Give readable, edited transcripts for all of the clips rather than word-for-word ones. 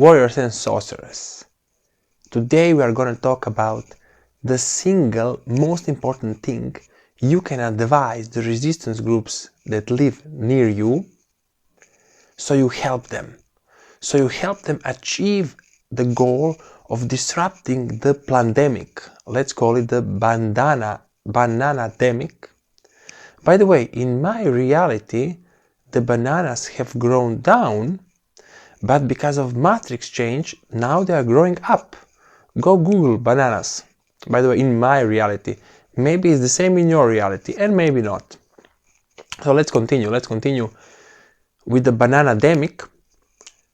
warriors and sorcerers. Today we are going to talk about the single most important thing you can advise the resistance groups that live near you, so you help them. So you help them achieve the goal of disrupting the pandemic. Let's call it the banana-demic. By the way, in my reality, the bananas have grown down, but because of matrix change, now they are growing up. Go Google bananas. By the way, in my reality, maybe it's the same in your reality, and maybe not. So let's continue with the banana-demic.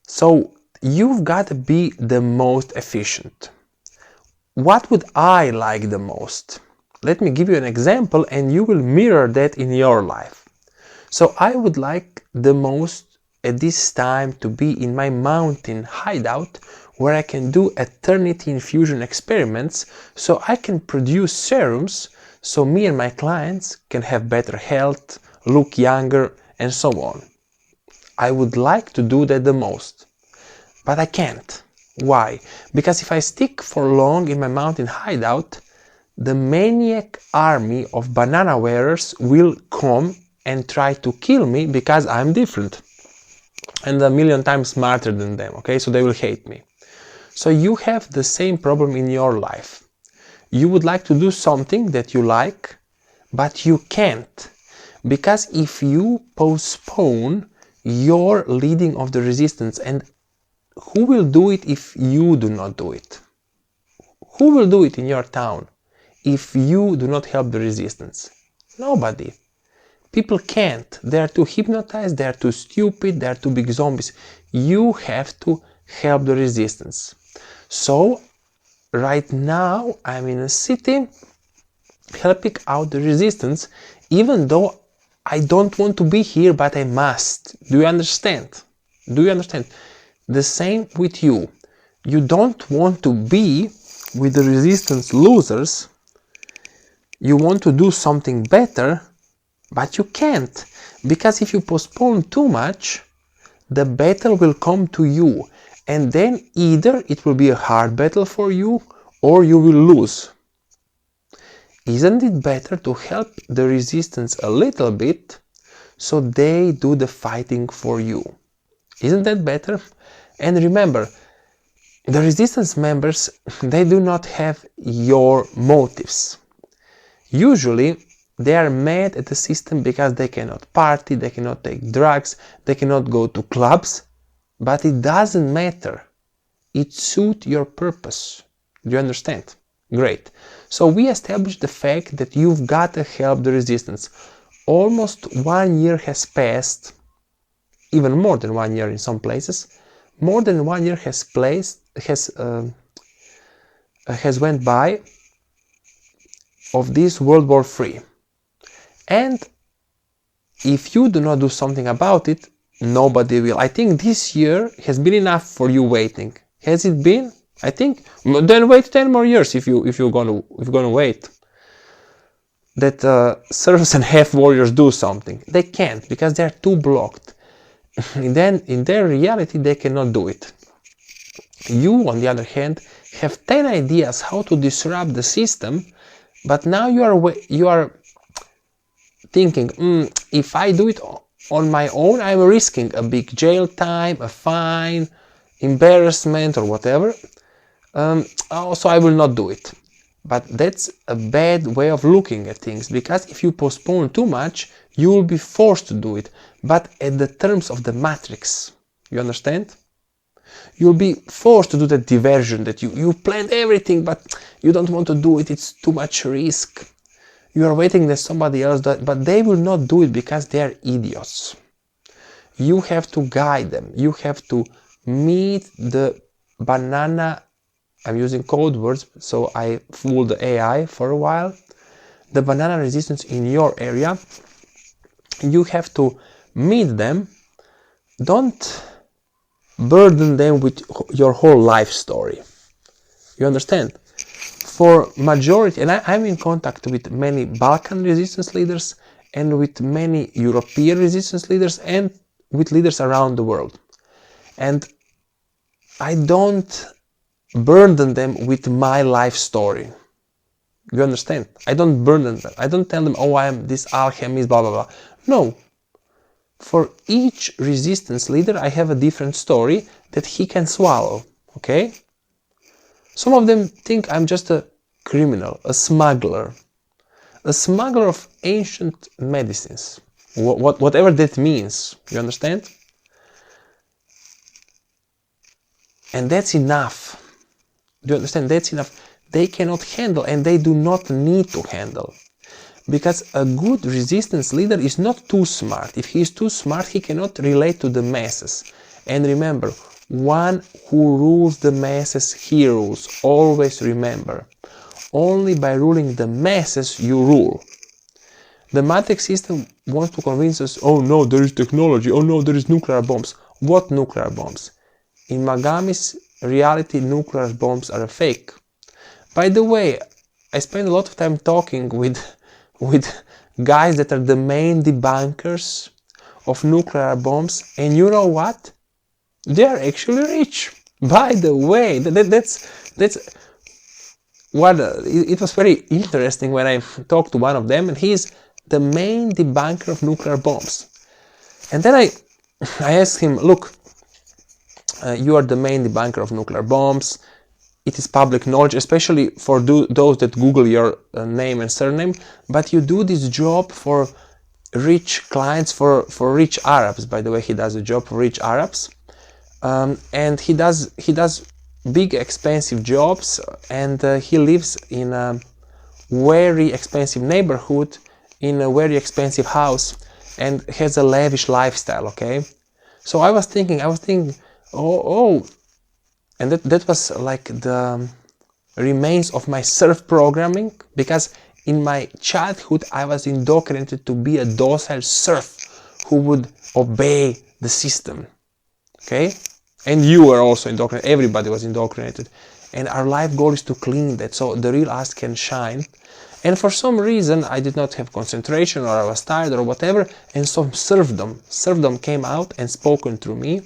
So you've got to be the most efficient. What would I like the most? Let me give you an example and you will mirror that in your life. So I would like the most at this time to be in my mountain hideout where I can do eternity infusion experiments, so I can produce serums so me and my clients can have better health, look younger, and so on. I would like to do that the most, but I can't. Why? Because if I stick for long in my mountain hideout, the maniac army of banana wearers will come and try to kill me because I'm different and a million times smarter than them, okay? So they will hate me. So you have the same problem in your life. You would like to do something that you like, but you can't. Because if you postpone your leading of the resistance, and who will do it if you do not do it? Who will do it in your town if you do not help the resistance? Nobody. People can't. They are too hypnotized, they are too stupid, they are too big zombies. You have to help the resistance. So, right now I'm in a city helping out the resistance, even though I don't want to be here, but I must. Do you understand? Do you understand? The same with you. You don't want to be with the resistance losers. You want to do something better, but you can't. Because if you postpone too much, the battle will come to you. And then either it will be a hard battle for you, or you will lose. Isn't it better to help the resistance a little bit, so they do the fighting for you? Isn't that better? And remember, the resistance members, they do not have your motives. Usually, they are mad at the system because they cannot party, they cannot take drugs, they cannot go to clubs, but it doesn't matter. It suits your purpose. Do you understand? Great. So we established the fact that you've got to help the resistance. Almost 1 year has passed, even more than 1 year in some places. More than 1 year has went by of this World War III. And if you do not do something about it, nobody will. I think this year has been enough for you waiting. Has it been? I think. Then wait 10 more years if you're gonna wait. That serfs and half warriors do something. They can't because they are too blocked. And then in their reality they cannot do it. You, on the other hand, have 10 ideas how to disrupt the system, but now you are thinking, if I do it on my own, I'm risking a big jail time, a fine, embarrassment, or whatever. So I will not do it. But that's a bad way of looking at things, because if you postpone too much, you will be forced to do it, but at the terms of the matrix. You understand? You'll be forced to do that diversion that you planned everything, but you don't want to do it, it's too much risk. You are waiting that somebody else does, but they will not do it because they are idiots. You have to guide them. You have to meet the banana. I'm using code words, so I fooled the AI for a while. The banana resistance in your area. You have to meet them. Don't burden them with your whole life story. You understand? For majority, and I'm in contact with many Balkan resistance leaders and with many European resistance leaders and with leaders around the world. And I don't burden them with my life story. You understand? I don't burden them. I don't tell them, oh, I am this alchemist, blah, blah, blah. No. For each resistance leader, I have a different story that he can swallow. Okay? Some of them think I'm just a criminal, a smuggler of ancient medicines, whatever that means. You understand? And that's enough. Do you understand? That's enough. They cannot handle, and they do not need to handle. Because a good resistance leader is not too smart. If he is too smart, he cannot relate to the masses. And remember, one who rules the masses, he rules. Always remember. Only by ruling the masses you rule. The matrix system wants to convince us, oh no, there is technology, oh no, there is nuclear bombs. What nuclear bombs? In Magami's reality, nuclear bombs are a fake. By the way, I spend a lot of time talking with guys that are the main debunkers of nuclear bombs, and you know what? They are actually rich. By the way, that's what it was very interesting when I talked to one of them, and he's the main debunker of nuclear bombs. And then I asked him, look, you are the main debunker of nuclear bombs. It is public knowledge, especially for those that Google your name and surname, but you do this job for rich clients, for rich Arabs. By the way, he does a job for rich Arabs, and he does big expensive jobs, and he lives in a very expensive neighborhood, in a very expensive house, and has a lavish lifestyle. Okay, so I was thinking, oh. And that was like the remains of my surf programming, because in my childhood I was indoctrinated to be a docile serf who would obey the system. Okay? And you were also indoctrinated, everybody was indoctrinated. And our life goal is to clean that so the real us can shine. And for some reason I did not have concentration, or I was tired, or whatever, and some serfdom came out and spoken through me.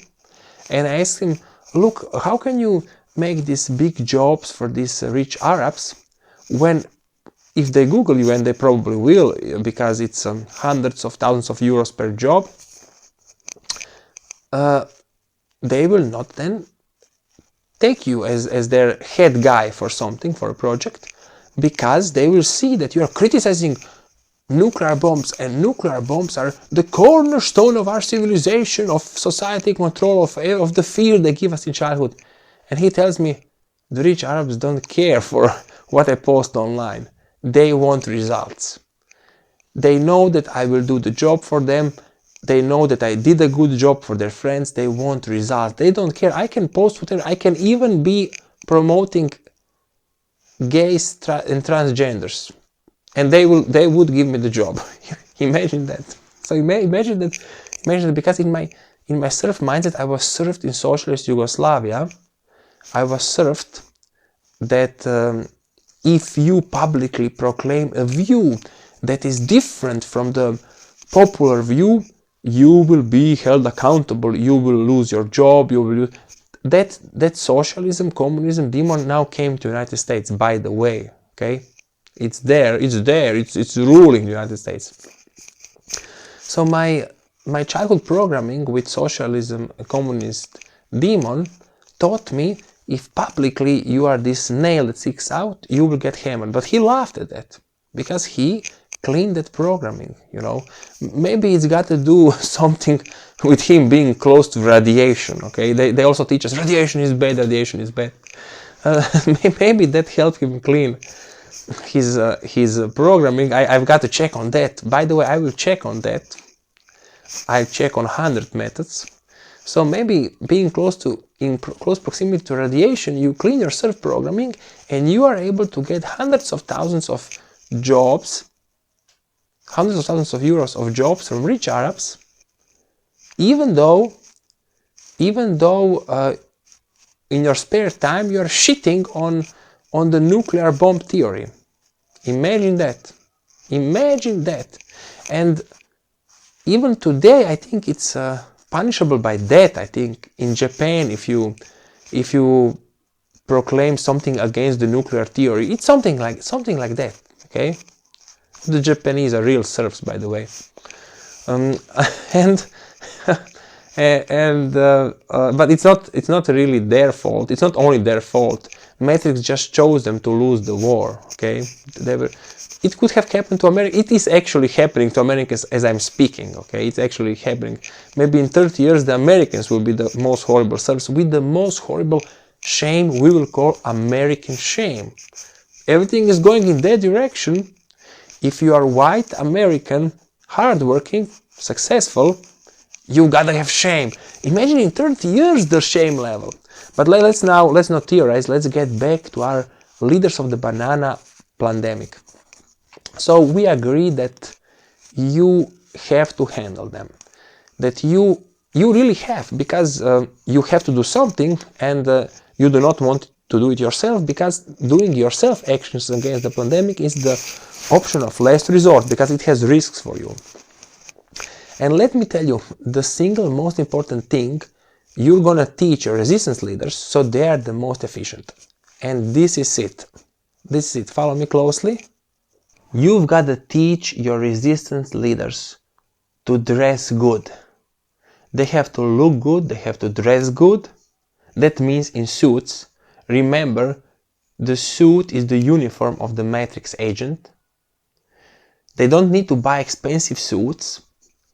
And I asked him, look, how can you make these big jobs for these rich Arabs when, if they Google you, and they probably will, because it's hundreds of thousands of euros per job, they will not then take you as their head guy for something, for a project, because they will see that you are criticizing nuclear bombs, and nuclear bombs are the cornerstone of our civilization, of society control, of the fear they give us in childhood. And he tells me, the rich Arabs don't care for what I post online. They want results. They know that I will do the job for them. They know that I did a good job for their friends. They want results. They don't care. I can post whatever. I can even be promoting gays and transgenders, and they would give me the job. Imagine that. So imagine that because in my surf mindset, I was served in socialist Yugoslavia. I was served that if you publicly proclaim a view that is different from the popular view, you will be held accountable. You will lose your job. You will lose. That socialism, communism demon now came to the United States, by the way. Okay, it's there. It's ruling the United States. So my childhood programming with socialism, communist demon taught me, if publicly you are this nail that sticks out, you will get hammered. But he laughed at that because he cleaned that programming, you know. Maybe it's got to do something with him being close to radiation, okay? They also teach us radiation is bad. Maybe that helped him clean his programming. I've got to check on that. By the way, I will check on that. I check on 100 methods. So maybe being in close proximity to radiation, you clean your surf programming, and you are able to get hundreds of thousands of jobs, hundreds of thousands of euros of jobs from rich Arabs, even though in your spare time you are shitting on the nuclear bomb theory. Imagine that. And even today, I think it's punishable by death. I think in Japan, if you if you proclaim something against the nuclear theory, it's something like that. Okay, the Japanese are real serfs, by the way, and but it's not really their fault. It's not only their fault. Matrix just chose them to lose the war. Okay, it could have happened to America. It is actually happening to Americans as I'm speaking. Okay, it's actually happening. Maybe in 30 years the Americans will be the most horrible serfs with the most horrible shame we will call American shame. Everything is going in that direction. If you are white, American, hardworking, successful, you gotta have shame. Imagine in 30 years the shame level. But let's not theorize. Let's get back to our leaders of the banana pandemic. So we agree that you have to handle them. That you really have, because you have to do something, and you do not want to do it yourself, because doing yourself actions against the pandemic is the option of last resort, because it has risks for you. And let me tell you, the single most important thing you're gonna teach your resistance leaders so they are the most efficient. And this is it. This is it. Follow me closely. You've got to teach your resistance leaders to dress good. They have to look good, they have to dress good. That means in suits. Remember, the suit is the uniform of the Matrix agent. They don't need to buy expensive suits,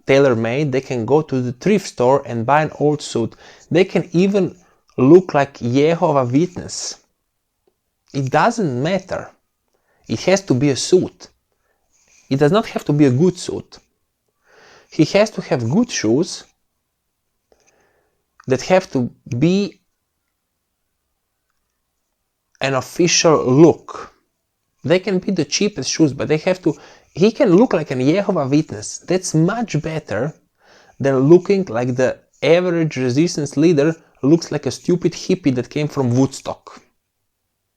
tailor-made. They can go to the thrift store and buy an old suit. They can even look like Jehovah's Witness. It doesn't matter. It has to be a suit. It does not have to be a good suit. He has to have good shoes that have to be an official look. They can be the cheapest shoes, but they have to, he can look like an Jehovah's Witness. That's much better than looking like the average resistance leader looks like a stupid hippie that came from Woodstock.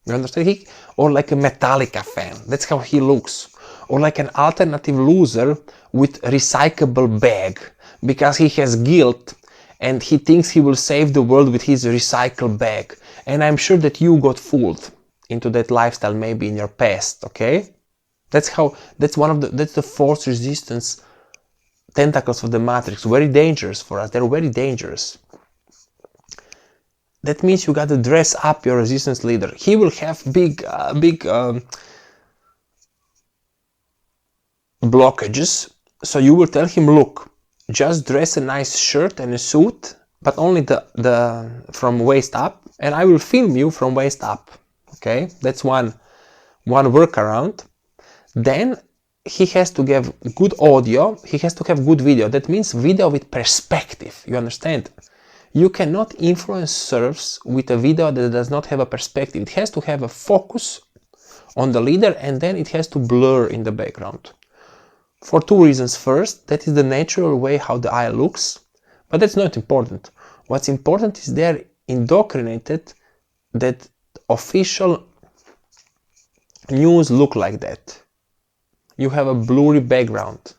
You understand? Or like a Metallica fan. That's how he looks. Or like an alternative loser with recyclable bag because he has guilt and he thinks he will save the world with his recycle bag. And I'm sure that you got fooled into that lifestyle maybe in your past, okay? That's the force resistance tentacles of the Matrix. Very dangerous for us. They're very dangerous. That means you got to dress up your resistance leader. He will have big blockages. So you will tell him, look, just dress a nice shirt and a suit, but only the from waist up, and I will film you from waist up. Okay, that's one workaround. Then he has to give good audio. He has to have good video. That means video with perspective. You understand? You cannot influence serfs with a video that does not have a perspective. It has to have a focus on the leader, and then it has to blur in the background. For two reasons. First, that is the natural way how the eye looks, but that's not important. What's important is they're indoctrinated that official news look like that. You have a blurry background.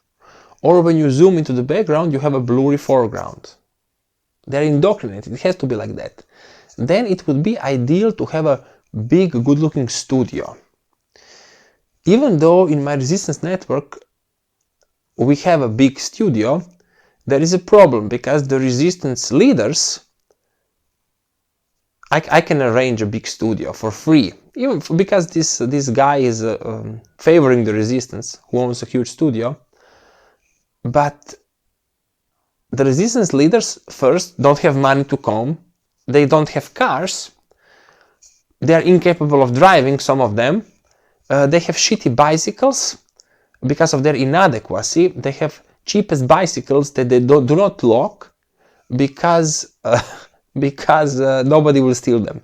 Or when you zoom into the background, you have a blurry foreground. They're indoctrinated. It has to be like that. Then it would be ideal to have a big, good-looking studio. Even though in my resistance network we have a big studio, there is a problem because the resistance leaders, I can arrange a big studio for free, even because this guy is favoring the resistance, who owns a huge studio. But the resistance leaders, first, don't have money to come, they don't have cars, they are incapable of driving, some of them, they have shitty bicycles. Because of their inadequacy, they have cheapest bicycles that they do not lock because nobody will steal them.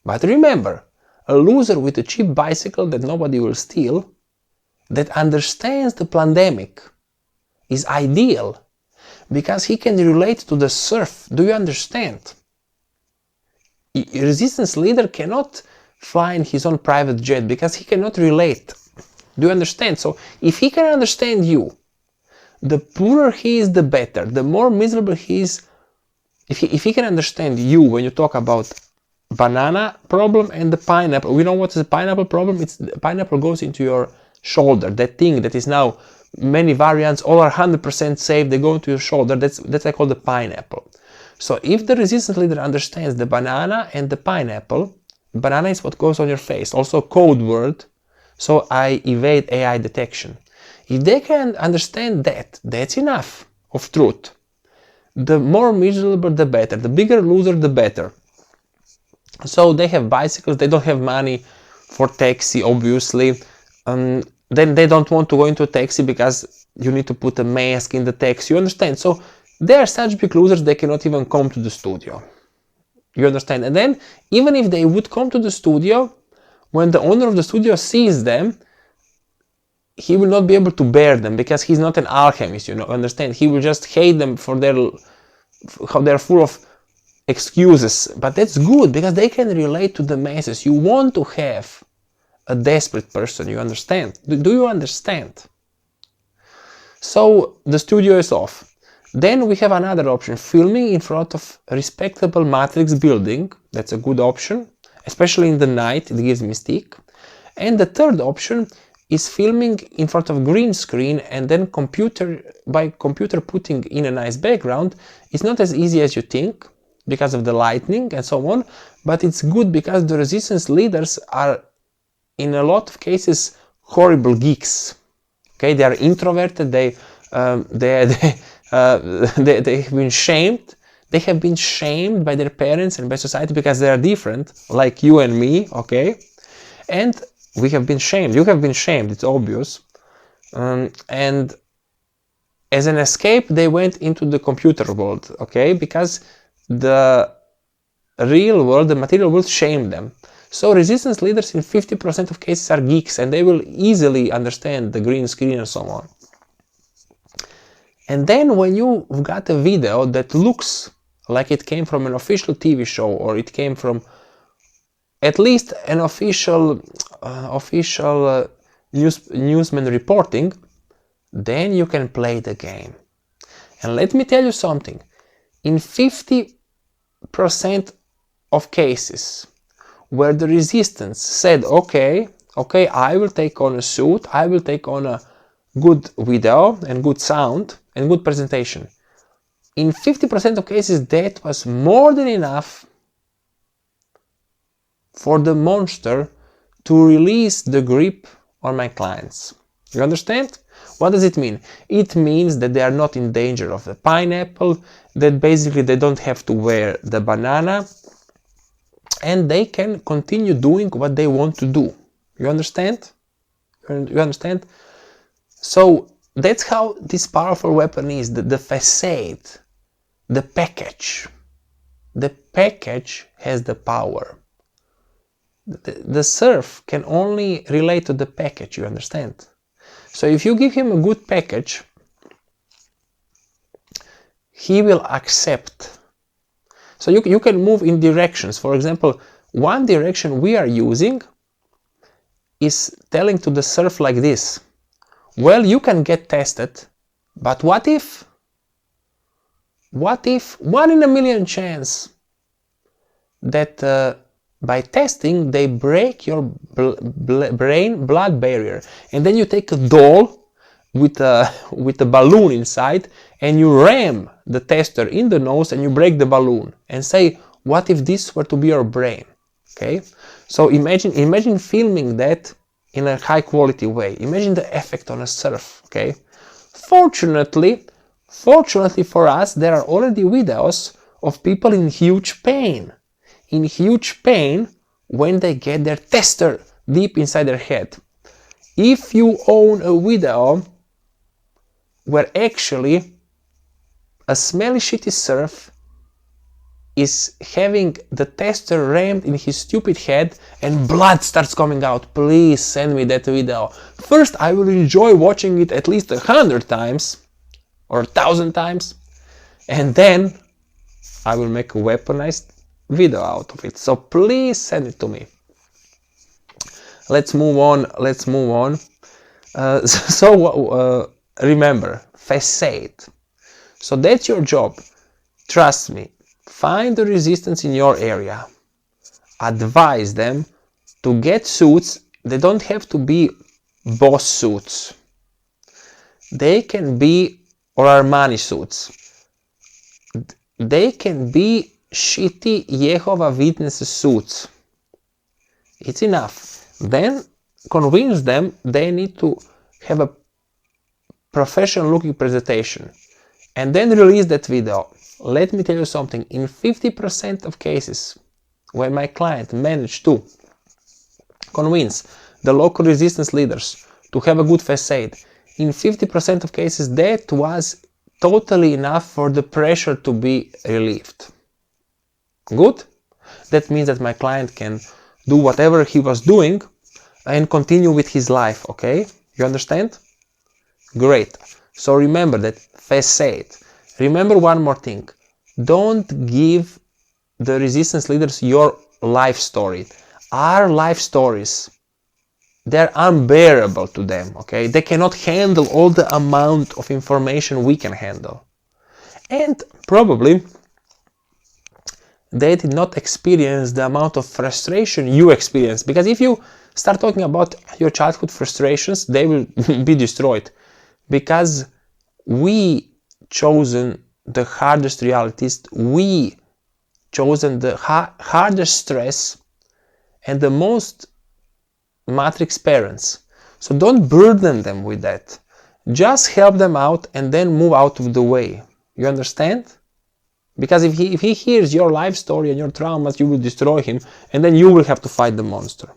But remember, a loser with a cheap bicycle that nobody will steal, that understands the pandemic, is ideal because he can relate to the serf. Do you understand? A resistance leader cannot fly in his own private jet because he cannot relate. Do you understand? So if he can understand you, the poorer he is, the better. The more miserable he is, if he can understand you when you talk about banana problem and the pineapple. We know what is the pineapple problem. It's the pineapple goes into your shoulder. That thing that is now many variants, all are 100% safe. They go into your shoulder. That's I call the pineapple. So if the resistance leader understands the banana and the pineapple, banana is what goes on your face, also code word. So I evade AI detection. If they can understand that, that's enough of truth. The more miserable, the better. The bigger loser, the better. So they have bicycles, they don't have money for taxi, obviously. Then they don't want to go into a taxi because you need to put a mask in the taxi, you understand? So they are such big losers, they cannot even come to the studio. You understand? And then, even if they would come to the studio, when the owner of the studio sees them, he will not be able to bear them because he's not an alchemist, you know, understand? He will just hate them for how they're full of excuses. But that's good because they can relate to the masses. You want to have a desperate person, you understand? Do you understand? So the studio is off. Then we have another option, filming in front of a respectable matrix building. That's a good option, especially in the night, it gives mystique. And the third option is filming in front of green screen and then by computer putting in a nice background. It's not as easy as you think because of the lightning and so on, but it's good because the resistance leaders are in a lot of cases horrible geeks. Okay, they are introverted, they have been shamed. They have been shamed by their parents and by society because they are different, like you and me, okay? And we have been shamed. You have been shamed, it's obvious. And as an escape, they went into the computer world, okay? Because the real world, the material world, shamed them. So resistance leaders in 50% of cases are geeks and they will easily understand the green screen and so on. And then when you've got a video that looks like it came from an official TV show or it came from at least an official newsman reporting, then you can play the game. And let me tell you something. In 50% of cases where the resistance said, okay, I will take on a suit, I will take on a good video and good sound and good presentation. In 50% of cases, that was more than enough for the monster to release the grip on my clients. You understand? What does it mean? It means that they are not in danger of the pineapple, that basically they don't have to wear the banana, and they can continue doing what they want to do. You understand? You understand? So that's how this powerful weapon is, the facade, the package. The package has the power. The serf can only relate to the package, you understand? So if you give him a good package, he will accept. So you can move in directions. For example, one direction we are using is telling to the serf like this. Well, you can get tested, but what if 1 in a million chance that by testing they break your brain blood barrier, and then you take a doll with a balloon inside and you ram the tester in the nose and you break the balloon and say, what if this were to be your brain? Okay, so imagine filming that in a high quality way. Imagine the effect on a serf. Okay, fortunately for us, there are already videos of people in huge pain when they get their tester deep inside their head. If you own a video where actually a smelly shitty serf is having the tester rammed in his stupid head and blood starts coming out, please send me that video. First, I will enjoy watching it at least 100 times or 1,000 times, and then I will make a weaponized video out of it. So please send it to me. Let's move on. Remember, facade. So that's your job. Trust me. Find the resistance in your area. advise them to get suits. They don't have to be Boss suits. They can be, or Armani suits. They can be shitty Jehovah Witnesses suits. It's enough. Then convince them they need to have a professional looking presentation and then release that video. Let me tell you something, in 50% of cases when my client managed to convince the local resistance leaders to have a good facade, in 50% of cases that was totally enough for the pressure to be relieved. Good? That means that my client can do whatever he was doing and continue with his life, okay? You understand? Great. So remember that facade. Remember one more thing. Don't give the resistance leaders your life story. Our life stories, they're unbearable to them, okay? They cannot handle all the amount of information we can handle. And probably they did not experience the amount of frustration you experience, because if you start talking about your childhood frustrations, they will be destroyed, because we chosen the hardest realities, we chosen the hardest stress and the most matrix parents. So don't burden them with that. Just help them out and then move out of the way. You understand? Because if he hears your life story and your traumas, you will destroy him and then you will have to fight the monster.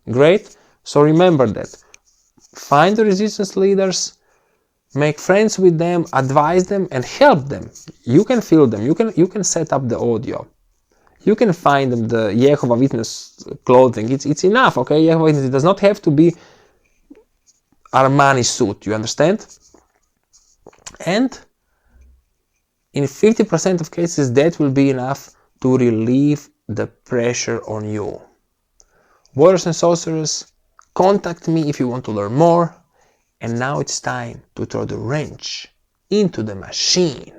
Great? So remember that. Find the resistance leaders, make friends with them, advise them and help them. You can feel them. You can set up the audio. You can find them the Jehovah Witness clothing. It's enough, okay? Jehovah Witness, it does not have to be Armani suit, you understand? And in 50% of cases, that will be enough to relieve the pressure on you. Warriors and sorcerers, contact me if you want to learn more. And now it's time to throw the wrench into the machine.